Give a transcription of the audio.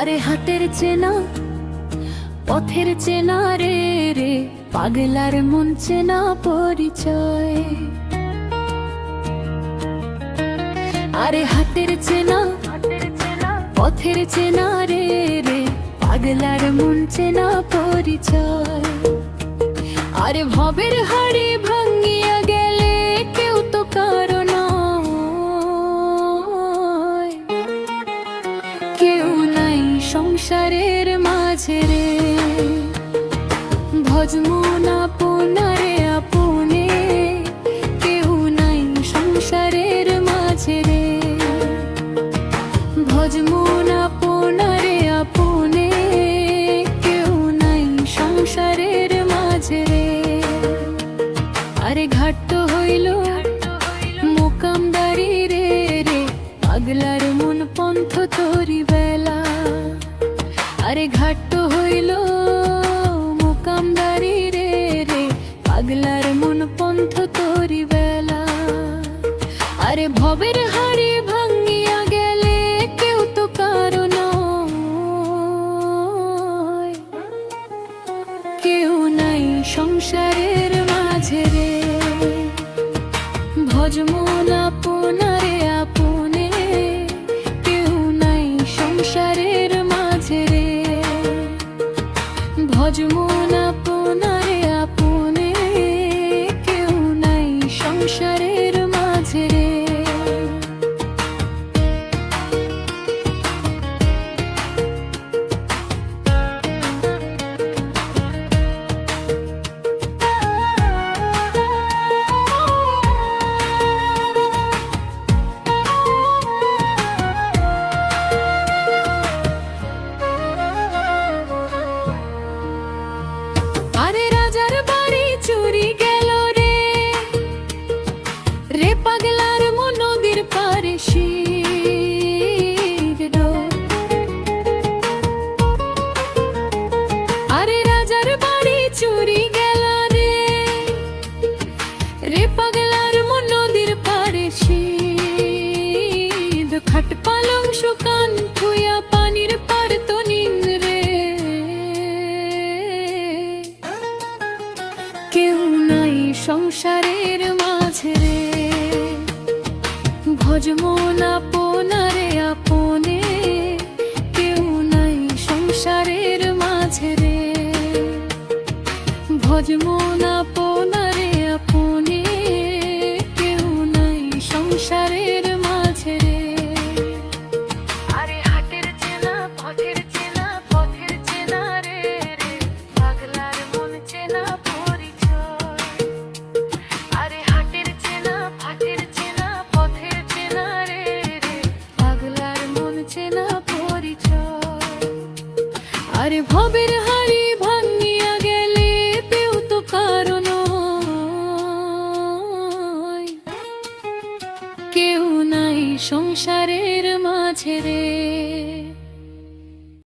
আরে হাতের চেনা পথের চেনা রে রে, পাগলার মন চেনা পরিচয়। আরে হাতের চেনা পথের চেনা রে রে, পাগলার মন চেনা পরিচয়। আরে ভবের হাড়ি ভাঙ্গিয়া গেলে কেউ তো কারো নয়, কেউ নাই সংসারের মাঝে রে। ভজমন আপনারে আপনে, কেউ নাই সংসারের মাঝে রে। ভজমন আপনারে আপনে, কেউ নাই সংসারের মাঝে রে। আরে ঘাট হইল মোকামদারি রে রে, পাগলার মন পন্থ তোরি বেলা। আরে ঘাট হইল মোকামদারি রে রে, পাগলার মন পন্থ তোরি বেলা। আরে ভবের হাড়ি ভাঙ্গিয়া গেলে কেউ তো কারো নয়, কেউ নাই সংসারের মাঝে রে। ভজমন আপনারে আপনে, কেউ নাই সংসারের মাঝে রে। ভজমন আপনারে আপনে, কেউ নাই সংসারের মাঝে রে। আরে রাজার বাড়ি চুরি গেল রে রে, পাগলার মন নদীর পারে শির ডোর। আরে রাজার বাড়ি চুরি গেল রে রে, পাগলার মন নদীর পারে শির। খাট পালং শুকান থুয়া পানির পার তো নিন রে, কেউ নাই সংসারের মাঝে রে। ভজমন আপনারে আপনে, কেউ নাই সংসারের মাঝে রে। ভজমন আপনারে আপনে, কেউ নাই সংসারের মাঝে রে। আরে হাতের চেনা পথের চেনা, পথের চেনা রে রে, পাগলার মন চেনা পরিচয়। আরে হাতের চেনা পথের চেনা, পথের চেনা রে রে, পাগলার মন চেনা পরিচয়। আরে ভবের হাড়ি ভাঙ্গিয়া গেলে কেউ তো কারো নয়, কেউ নাই সংসারের মাঝে রে।